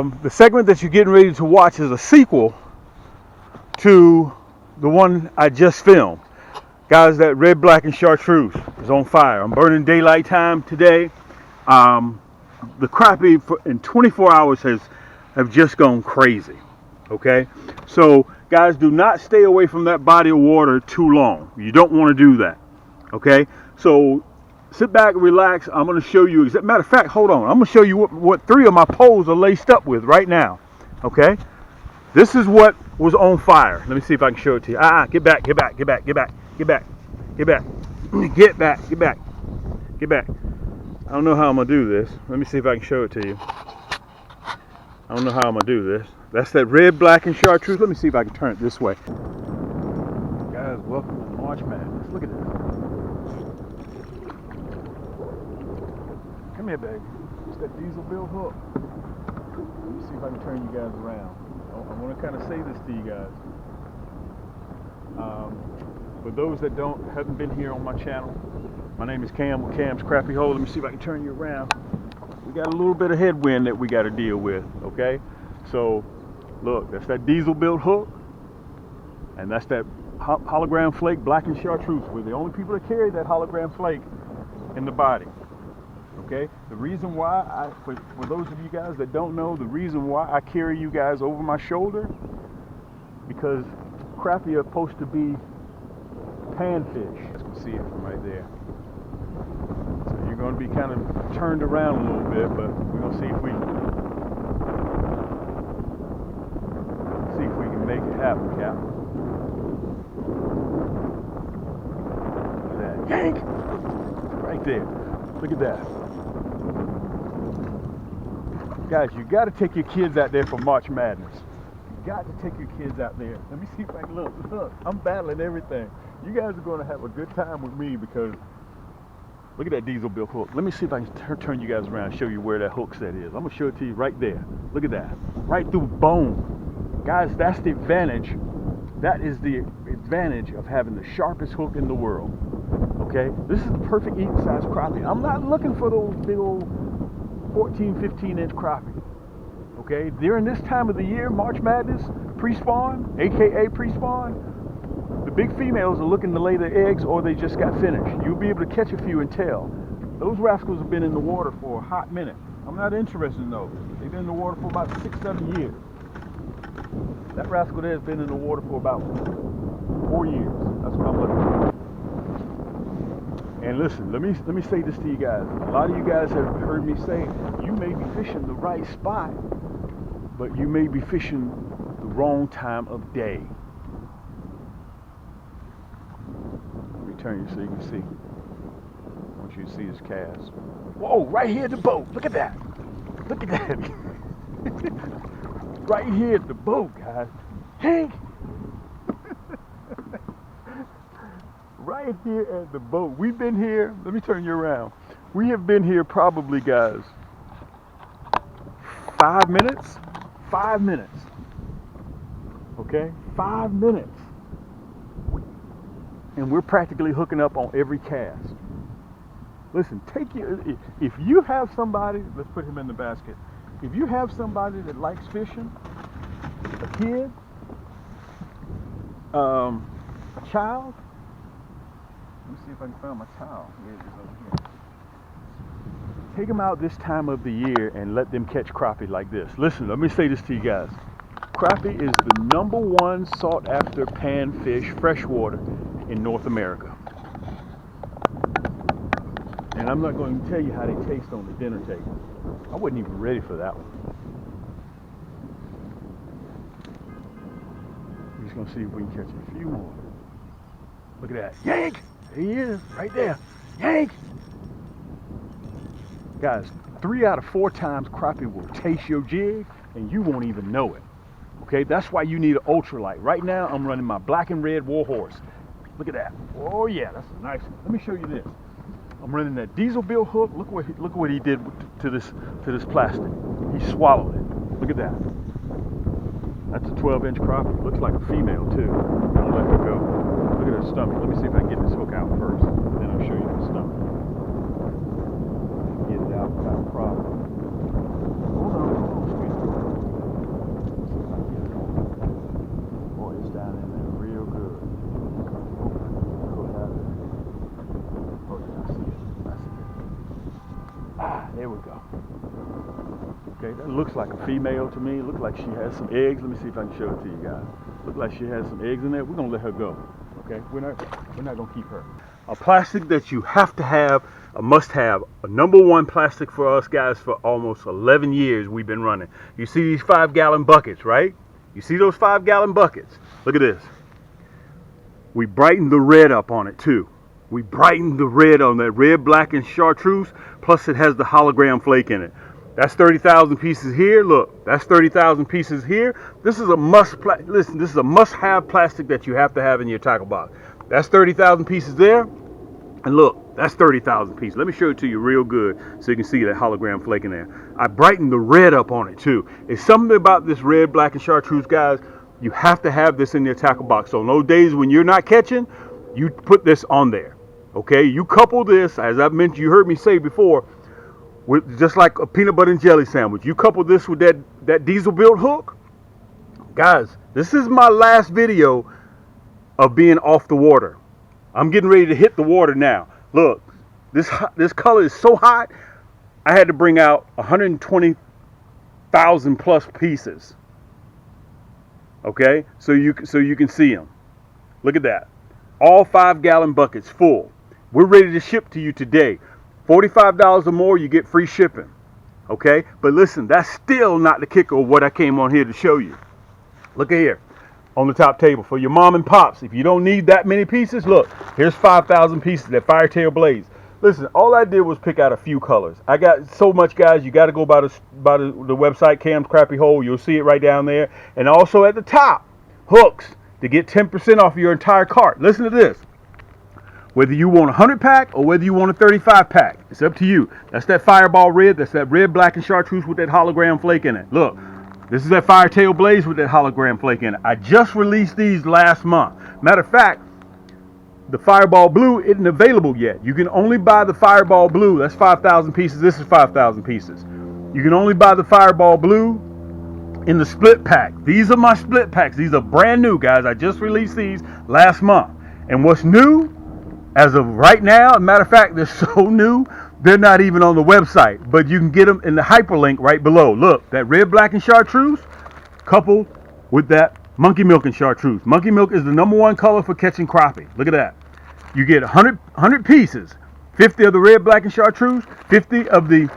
The segment that you're getting ready to watch is a sequel to the one I just filmed. Guys, that red, black, and chartreuse is on fire. I'm burning daylight time today. The crappie in 24 hours have just gone crazy. Okay, so guys, do not stay away from that body of water too long. You don't want to do that. Okay, so sit back, relax. I'm going to show you. Matter of fact, hold on. I'm going to show you what 3 of my poles are laced up with right now. Okay, this is what was on fire. Let me see if I can show it to you. Get back, get back, get back, get back, get back, get back, get back, get back, get back. I don't know how I'm going to do this. Let me see if I can show it to you. I don't know how I'm going to do this. That's that red, black, and chartreuse. Let me see if I can turn it this way. Guys, welcome to March Madness. Look at this. Come here, baby. It's that diesel bill hook. Let me see if I can turn you guys around. I want to kind of say this to you guys. For those that haven't been here on my channel, my name is Cam with Cam's Crappie Hole. Let me see if I can turn you around. We got a little bit of headwind that we got to deal with, okay? So, look, that's that diesel built hook, and that's that hologram flake, black and chartreuse. We're the only people that carry that hologram flake in the body. Okay, the reason why for those of you guys that don't know, the reason why I carry you guys over my shoulder, because crappie are supposed to be panfish. You can see it from right there. So you're going to be kind of turned around a little bit, but we're going to see if we can make it happen, Cap. Look at that. Yank! Right there. Look at that. Guys, you got to take your kids out there for March Madness. You got to take your kids out there. Let me see if I can look. I'm battling everything. You guys are going to have a good time with me because look at that diesel bill hook. Let me see if I can turn you guys around and show you where that hook set is. I'm going to show it to you right there. Look at that. Right through bone. Guys, that's the advantage. That is the advantage of having the sharpest hook in the world. Okay? This is the perfect eating size crappie. I'm not looking for those big old 14, 15 inch crappie. Okay? During this time of the year, March Madness, pre-spawn, aka pre-spawn, the big females are looking to lay their eggs or they just got finished. You'll be able to catch a few and tell. Those rascals have been in the water for a hot minute. I'm not interested in those. They've been in the water for about 6, 7 years. That rascal there has been in the water for about 4 years. That's what I'm looking for. And listen, let me say this to you guys. A lot of you guys have heard me say, you may be fishing the right spot, but you may be fishing the wrong time of day. Let me turn you so you can see. I want you to see this cast. Whoa, right here at the boat. Look at that. Look at that. Right here at the boat, guys. Hank! Right here at the boat. We've been here. Let me turn you around. We have been here probably, guys, 5 minutes. 5 minutes. Okay? 5 minutes. And we're practically hooking up on every cast. Listen, if you have somebody, let's put him in the basket. If you have somebody that likes fishing, a kid, a child, let me see if I can find my towel. Here it is over here. Take them out this time of the year and let them catch crappie like this. Listen, let me say this to you guys. Crappie is the #1 sought after panfish freshwater in North America. And I'm not going to tell you how they taste on the dinner table. I wasn't even ready for that one. We're just going to see if we can catch a few more. Look at that. Yank! There he is, right there. Yank! Guys, 3 out of 4 times crappie will taste your jig and you won't even know it. Okay, that's why you need an ultralight. Right now, I'm running my black and red Warhorse. Look at that. Oh yeah, that's a nice one. Let me show you this. I'm running that diesel bill hook. Look what he did to this plastic. He swallowed it. Look at that. That's a 12-inch crappie. Looks like a female too. I'm gonna let her go. Look at her stomach. Let me see if I can get this hook out first. Then I'll show you the stomach. Get it out without a problem. Hold on, sweetie. looks like a female to me. It looks like she has some eggs. Let me see if I can show it to you guys. Look like she has some eggs in there. We're gonna let her go. Okay, we're not gonna keep her. A plastic that you have to have, a must-have, a #1 plastic for us guys for almost 11 years we've been running. You see these 5-gallon buckets, right? You see those 5-gallon buckets? Look at this. We brightened the red up on it too. We brightened the red on that red, black, and chartreuse. Plus it has the hologram flake in it. That's 30,000 pieces here. Look, that's 30,000 pieces here. This is a listen, this is a must-have plastic that you have to have in your tackle box. That's 30,000 pieces there. And look, that's 30,000 pieces. Let me show it to you real good so you can see that hologram flake in there. I brightened the red up on it too. It's something about this red, black, and chartreuse, guys. You have to have this in your tackle box. So on those days when you're not catching, you put this on there. Okay, you couple this, as I've mentioned, you heard me say before, with just like a peanut butter and jelly sandwich. You couple this with that diesel built hook. Guys, this is my last video of being off the water. I'm getting ready to hit the water now. Look, this color is so hot, I had to bring out 120,000 plus pieces. Okay, so you can see them. Look at that. All 5-gallon buckets full. We're ready to ship to you today. $45 or more, you get free shipping. Okay, but listen, that's still not the kicker of what I came on here to show you. Look at here on the top table for your mom and pops. If you don't need that many pieces, look, here's 5,000 pieces that Firetail Blaze. Listen, all I did was pick out a few colors. I got so much, guys. You got to go by the website, Cam's Crappie Hole. You'll see it right down there. And also at the top, hooks to get 10% off your entire cart. Listen to this. Whether you want a 100-pack or whether you want a 35-pack, it's up to you. That's that Fireball Red. That's that red, black, and chartreuse with that hologram flake in it. Look, this is that Firetail Blaze with that hologram flake in it. I just released these last month. Matter of fact, the Fireball Blue isn't available yet. You can only buy the Fireball Blue. That's 5,000 pieces. This is 5,000 pieces. You can only buy the Fireball Blue in the split pack. These are my split packs. These are brand new, guys. I just released these last month. And what's new? As of right now, as a matter of fact, they're so new, they're not even on the website. But you can get them in the hyperlink right below. Look, that red, black, and chartreuse coupled with that monkey milk and chartreuse. Monkey milk is the #1 color for catching crappie. Look at that. You get 100 pieces. 50 of the red, black, and chartreuse. 50 of the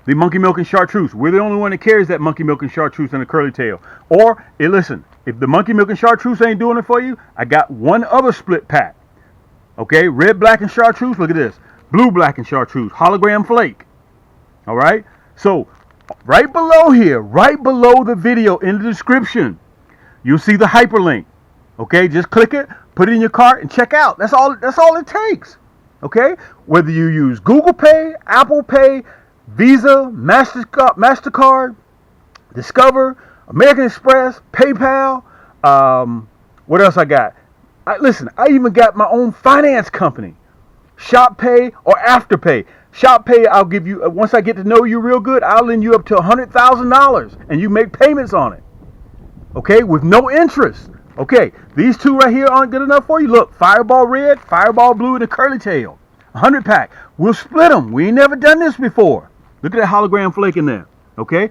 monkey milk and chartreuse. We're the only one that carries that monkey milk and chartreuse and the curly tail. Or, hey, listen, if the monkey milk and chartreuse ain't doing it for you, I got one other split pack. Okay, red, black, and chartreuse. Look at this. Blue, black, and chartreuse. Hologram flake. All right. So right below here, right below the video in the description, you'll see the hyperlink. Okay, just click it, put it in your cart, and check out. That's all it takes. Okay, whether you use Google Pay, Apple Pay, Visa, MasterCard, Discover, American Express, PayPal. What else I got? Listen, I even got my own finance company. Shop Pay or Afterpay. Shop Pay, I'll give you, once I get to know you real good, I'll lend you up to $100,000 and you make payments on it. Okay, with no interest. Okay, these two right here aren't good enough for you. Look, Fireball Red, Fireball Blue, and a curly tail. 100-pack. We'll split them. We ain't never done this before. Look at that hologram flake in there. Okay,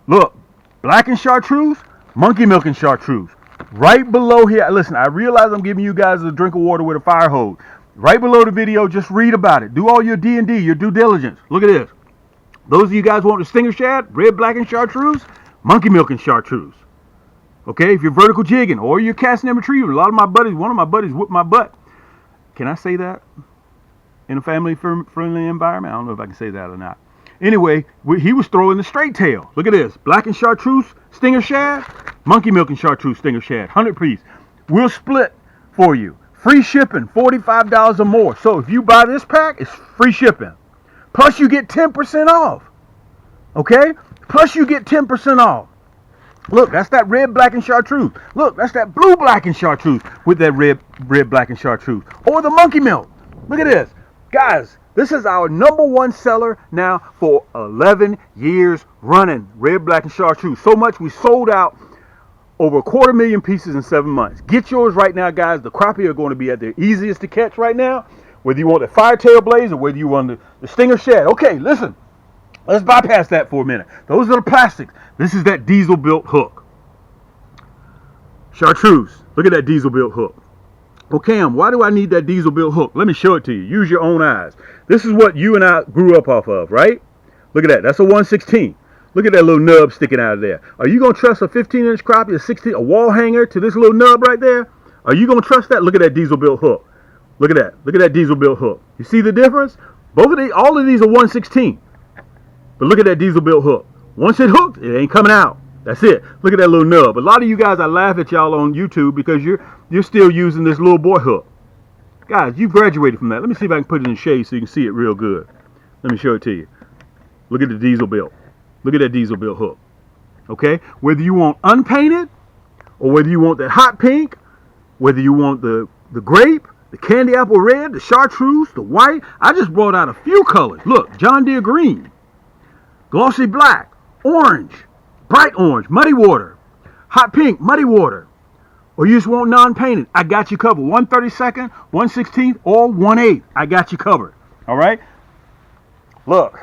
look, black and chartreuse, monkey milk and chartreuse. Right below here, listen, I realize I'm giving you guys a drink of water with a fire hose. Right below the video, just read about it. Do all your D&D, your due diligence. Look at this. Those of you guys want the stinger shad, red, black, and chartreuse, monkey milk and chartreuse. Okay, if you're vertical jigging or you're casting and retrieving, one of my buddies whipped my butt. Can I say that in a family-friendly environment? I don't know if I can say that or not. Anyway, he was throwing the straight tail. Look at this. Black and chartreuse, stinger shad, monkey milk and chartreuse, stinger shad, 100 piece. We'll split for you. Free shipping, $45 or more. So if you buy this pack, it's free shipping. Plus you get 10% off. Okay? Plus you get 10% off. Look, that's that red, black, and chartreuse. Look, that's that blue, black, and chartreuse with that red, black, and chartreuse. Or the monkey milk. Look at this. Guys, this is our #1 seller now for 11 years running. Red, black, and chartreuse. So much we sold out over 250,000 pieces in 7 months. Get yours right now, guys. The crappie are going to be at their easiest to catch right now. Whether you want the Firetail Blaze or whether you want the stinger shad. Okay, listen. Let's bypass that for a minute. Those are the plastics. This is that diesel built hook. Chartreuse. Look at that diesel built hook. Well, Cam, why do I need that diesel built hook? Let me show it to you. Use your own eyes. This is what you and I grew up off of, right? Look at that. That's a 1/16. Look at that little nub sticking out of there. Are you going to trust a 15-inch crappie, a wall hanger to this little nub right there? Are you going to trust that? Look at that diesel built hook. Look at that. Look at that diesel built hook. You see the difference? Both of these, all of these are 1/16. But look at that diesel built hook. Once it hooked, it ain't coming out. That's it. Look at that little nub. A lot of you guys, I laugh at y'all on YouTube because you're still using this little boy hook. Guys, you've graduated from that. Let me see if I can put it in shade so you can see it real good. Let me show it to you. Look at the diesel built. Look at that diesel built hook. Okay? Whether you want unpainted or whether you want that hot pink, whether you want the grape, the candy apple red, the chartreuse, the white. I just brought out a few colors. Look, John Deere green, glossy black, orange, bright orange, muddy water, hot pink, muddy water. Or you just want non-painted. I got you covered. 1/32, 1/16, or 1/8. I got you covered. All right? Look,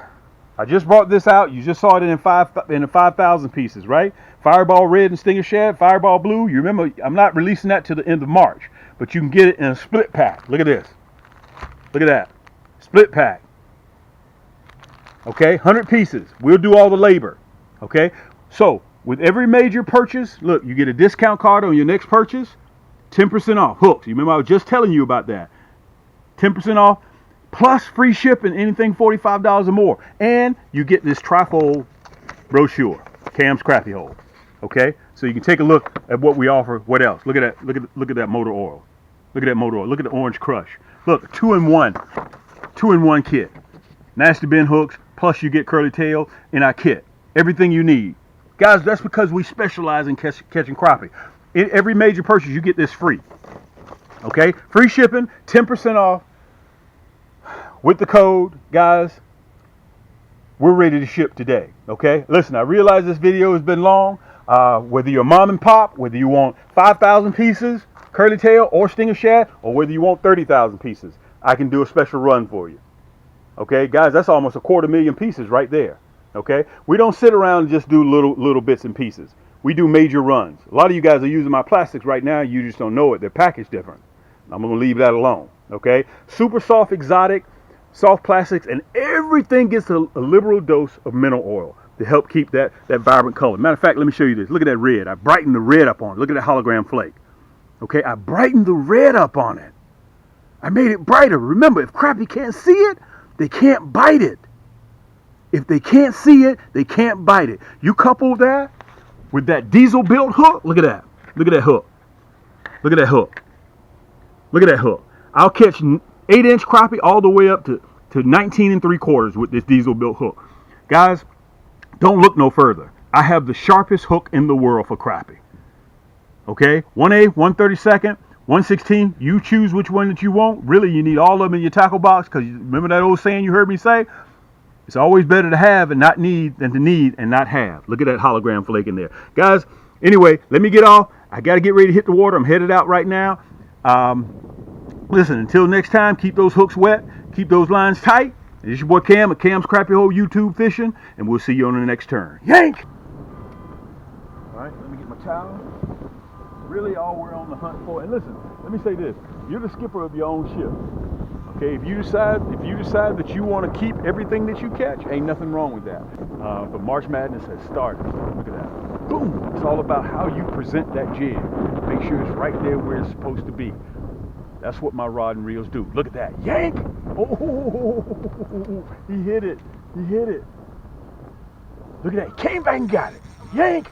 I just brought this out. You just saw it in the 5,000 pieces, right? Fireball red and Stinger Shad, Fireball blue. You remember, I'm not releasing that till the end of March, but you can get it in a split pack. Look at this. Look at that. Split pack. Okay, 100 pieces. We'll do all the labor. Okay, so with every major purchase, look, you get a discount card on your next purchase, 10% off. Hooks. You remember I was just telling you about that. 10% off, plus free shipping, anything $45 or more. And you get this trifold brochure, Cam's Crappie Hole. Okay, so you can take a look at what we offer. What else? Look at that. Look at that motor oil. Look at that motor oil. Look at the orange crush. Look, 2-in-1 kit. Nasty bin hooks, plus you get curly tail in our kit. Everything you need. Guys, that's because we specialize in catching crappie. In every major purchase, you get this free. Okay? Free shipping, 10% off. With the code, guys, we're ready to ship today. Okay? Listen, I realize this video has been long. Whether you're mom and pop, whether you want 5,000 pieces, curly tail, or Stinger Shad, or whether you want 30,000 pieces, I can do a special run for you. Okay, guys, that's almost 250,000 pieces right there. Okay, we don't sit around and just do little bits and pieces. We do major runs. A lot of you guys are using my plastics right now. You just don't know it. They're packaged different. I'm going to leave that alone. Okay, super soft, exotic, soft plastics, and everything gets a liberal dose of mineral oil to help keep that vibrant color. Matter of fact, let me show you this. Look at that red. I brightened the red up on it. Look at that hologram flake. Okay, I brightened the red up on it. I made it brighter. Remember, if crappie can't see it, they can't bite it. If they can't see it, they can't bite it. You couple that with that diesel built hook. Look at that. Look at that hook. Look at that hook. Look at that hook. I'll catch 8-inch crappie all the way up to 19 3/4 with this diesel built hook. Guys, don't look no further. I have the sharpest hook in the world for crappie. Okay? 1/8, 1/32, 1/16. You choose which one that you want. Really, you need all of them in your tackle box, because remember that old saying you heard me say? It's always better to have and not need than to need and not have. Look at that hologram flake in there. Guys, anyway, let me get off. I got to get ready to hit the water. I'm headed out right now. Listen, until next time, keep those hooks wet. Keep those lines tight. This is your boy Cam at Cam's Crappie Hole YouTube Fishing, and we'll see you on the next turn. Yank! All right, let me get my towel. Really all we're on the hunt for. And listen, let me say this. You're the skipper of your own ship. Okay, if you decide that you want to keep everything that you catch, ain't nothing wrong with that. But March Madness has started. Look at that. Boom! It's all about how you present that jig. Make sure it's right there where it's supposed to be. That's what my rod and reels do. Look at that. Yank! Oh, he hit it. He hit it. Look at that. He came back and got it. Yank!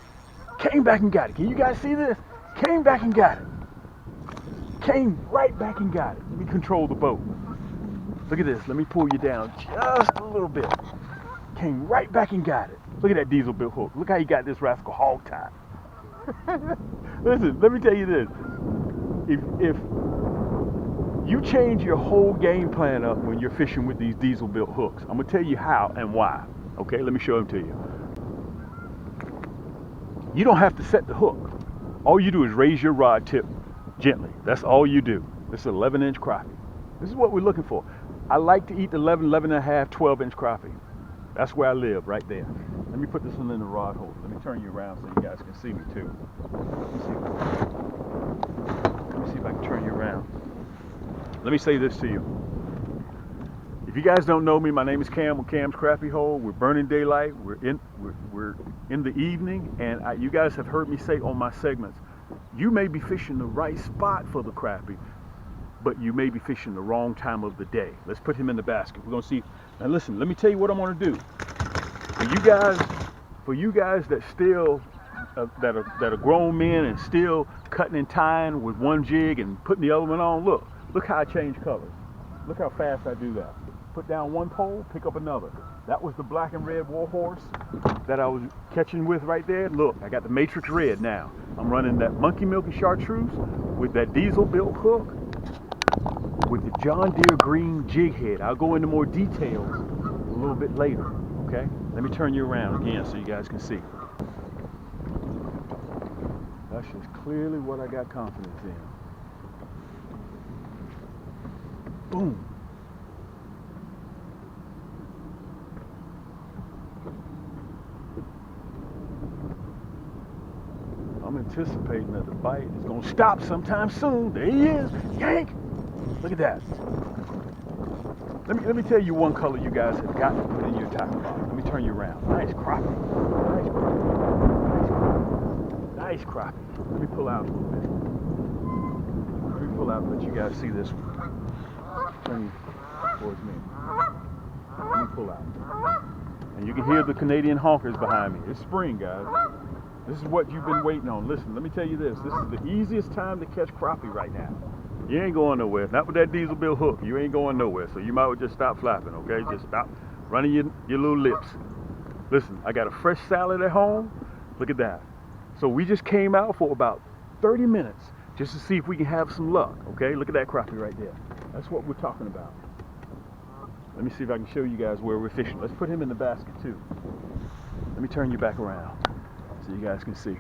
Came back and got it. Can you guys see this? Came back and got it. Came right back and got it. Let me control the boat. Look at this. Let me pull you down just a little bit. Came right back and got it. Look at that diesel built hook. Look how you got this rascal hog tied. Listen, let me tell you this. If you change your whole game plan up when you're fishing with these diesel built hooks, I'm going to tell you how and why. Okay, let me show them to you. You don't have to set the hook. All you do is raise your rod tip gently. That's all you do. This is 11-inch crappie. This is what we're looking for. I like to eat the 11, 11 and a half, 12-inch crappie. That's where I live, right there. Let me put this one in the rod holder. Let me turn you around so you guys can see me too. Let me see if I can turn you around. Let me say this to you. If you guys don't know me, my name is Cam with Cam's Crappie Hole. We're burning daylight. We're in the evening, and you guys have heard me say on my segments, you may be fishing the right spot for the crappie, but you may be fishing the wrong time of the day. Let's put him in the basket. We're gonna see. Now listen, let me tell you what I'm gonna do. For you guys that still that are grown men and still cutting and tying with one jig and putting the other one on, look how I change colors. Look how fast I do that. Put down one pole, pick up another. That was the black and red warhorse that I was catching with right there. Look, I got the matrix red now. I'm running that monkey milk and chartreuse with that diesel built hook with the John Deere green jig head. I'll go into more details a little bit later, okay? Let me turn you around again so you guys can see. That's just clearly what I got confidence in. Boom. I'm anticipating that the bite is going to stop sometime soon. There he is. Yank! Look at that. Let me tell you one color you guys have got to put in your tackle box. Let me turn you around. Nice crappie. Nice crappie. Nice crappie. Let me pull out a little bit. Let me pull out and let you guys see this one. Turn towards me. Let me pull out. And you can hear the Canadian honkers behind me. It's spring, guys. This is what you've been waiting on. Listen, let me tell you this. This is the easiest time to catch crappie right now. You ain't going nowhere. Not with that diesel bill hook. You ain't going nowhere. So you might well just stop flapping, okay? Just stop running your little lips. Listen, I got a fresh salad at home. Look at that. So we just came out for about 30 minutes just to see if we can have some luck, okay? Look at that crappie right there. That's what we're talking about. Let me see if I can show you guys where we're fishing. Let's put him in the basket too. Let me turn you back around so you guys can see.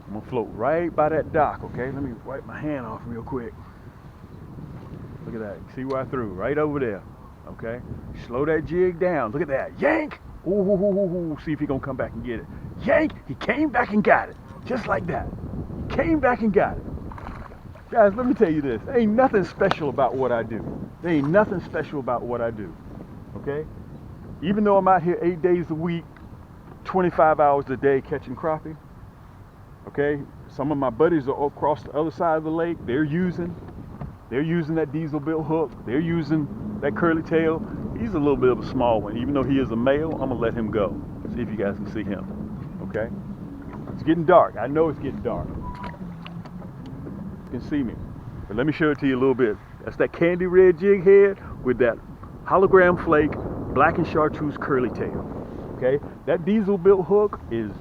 I'm gonna float right by that dock, okay? Let me wipe my hand off real quick. Look at that. See where I threw? Right over there, okay? Slow that jig down. Look at that. Yank! Ooh, see if he gonna come back and get it. Yank! He came back and got it. Just like that. He came back and got it. Guys, let me tell you this. There ain't nothing special about what I do. There ain't nothing special about what I do, okay? Even though I'm out here 8 days a week, 25 hours a day catching crappie, okay? Some of my buddies are across the other side of the lake. They're using that diesel built hook. They're using that curly tail. He's a little bit of a small one. Even though he is a male, I'm gonna let him go. See if you guys can see him, okay? It's getting dark. I know it's getting dark. You can see me, but let me show it to you a little bit. That's that candy red jig head with that hologram flake, black and chartreuse curly tail. Okay, that diesel built hook is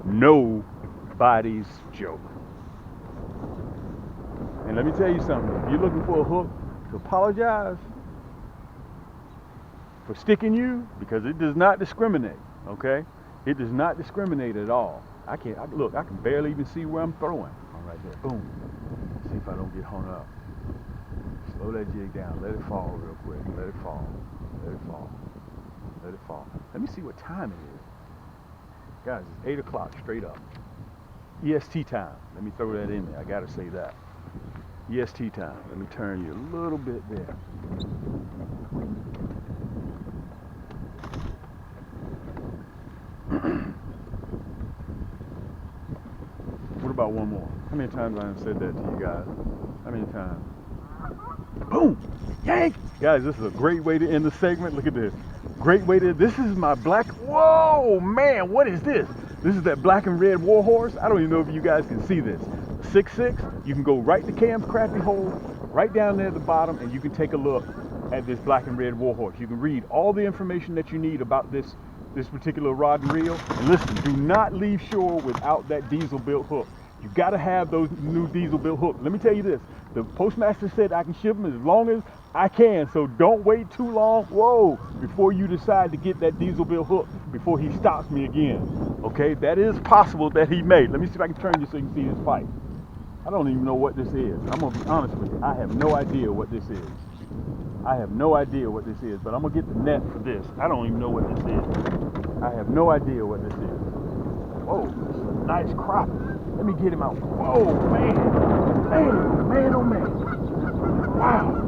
nobody's joke. And let me tell you something. If you're looking for a hook to apologize for sticking you, because it does not discriminate. Okay, it does not discriminate at all. I can barely even see where I'm throwing. Right there, boom. See if I don't get hung up. Slow that jig down. Let it fall real quick. Let it fall. Let it fall. Let it fall. Let me see what time it is. Guys, it's 8 o'clock straight up. EST time. Let me throw that in there. I gotta say that. EST time. Let me turn you a little bit there. What about one more? How many times I have said that to you guys? How many times? Boom! Yank! Guys, this is a great way to end the segment. Look at this. Great way to, this is my black, whoa, man, what is this? This is that black and red warhorse. I don't even know if you guys can see this. 6'6", you can go right to Cam's Crappie Hole, right down there at the bottom, and you can take a look at this black and red warhorse. You can read all the information that you need about this particular rod and reel. And listen, do not leave shore without that diesel built hook. You got to have those new diesel built hooks. Let me tell you this, the postmaster said I can ship them as long as I can, so don't wait too long, before you decide to get that diesel built hook before he stops me again. Okay, that is possible that he may. Let me see if I can turn you so you can see his fight. I don't even know what this is. I'm gonna be honest with you, I have no idea what this is. I have no idea what this is, but I'm gonna get the net for this. I don't even know what this is. I have no idea what this is. Whoa, this is a nice crappie. Let me get him out. Whoa, man, man, oh man. Wow.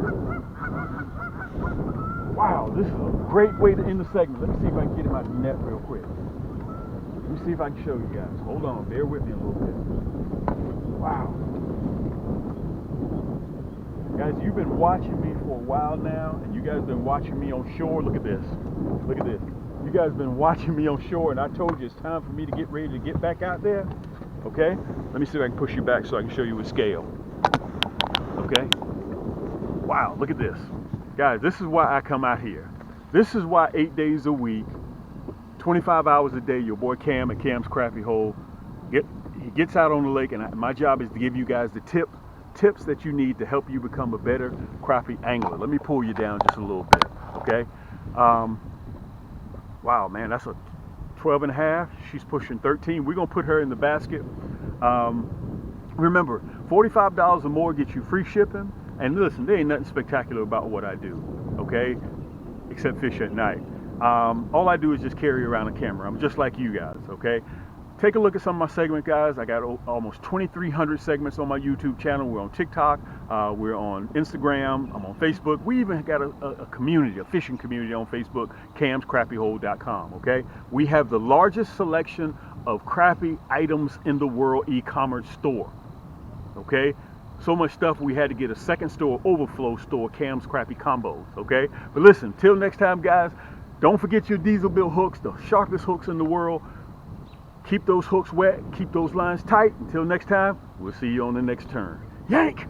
Wow, this is a great way to end the segment. Let me see if I can get him out of the net real quick. Let me see if I can show you guys. Hold on, bear with me a little bit. Wow. Guys, you've been watching me for a while now, and you guys have been watching me on shore. Look at this. Look at this. You guys have been watching me on shore, and I told you it's time for me to get ready to get back out there. Okay? Let me see if I can push you back so I can show you with scale. Okay? Wow, look at this. Guys, this is why I come out here. This is why 8 days a week, 25 hours a day, your boy Cam at Cam's Crappie Hole, he gets out on the lake, and my job is to give you guys the tips that you need to help you become a better crappie angler. Let me pull you down just a little bit, okay? Wow, man, that's a 12 and a half. She's pushing 13. We're gonna put her in the basket. Remember, $45 or more gets you free shipping. And listen, there ain't nothing spectacular about what I do, okay? Except fish at night. All I do is just carry around a camera. I'm just like you guys, okay? Take a look at some of my segments, guys. I got almost 2,300 segments on my YouTube channel. We're on TikTok. We're on Instagram. I'm on Facebook. We even got a community, a fishing community on Facebook, camscrappiehole.com, okay? We have the largest selection of crappie items in the world e-commerce store, okay? So much stuff we had to get a second store, overflow store, Cam's Crappie Combos, okay? But listen, till next time, guys, don't forget your diesel bill hooks, the sharpest hooks in the world. Keep those hooks wet, keep those lines tight. Until next time, we'll see you on the next turn. Yank!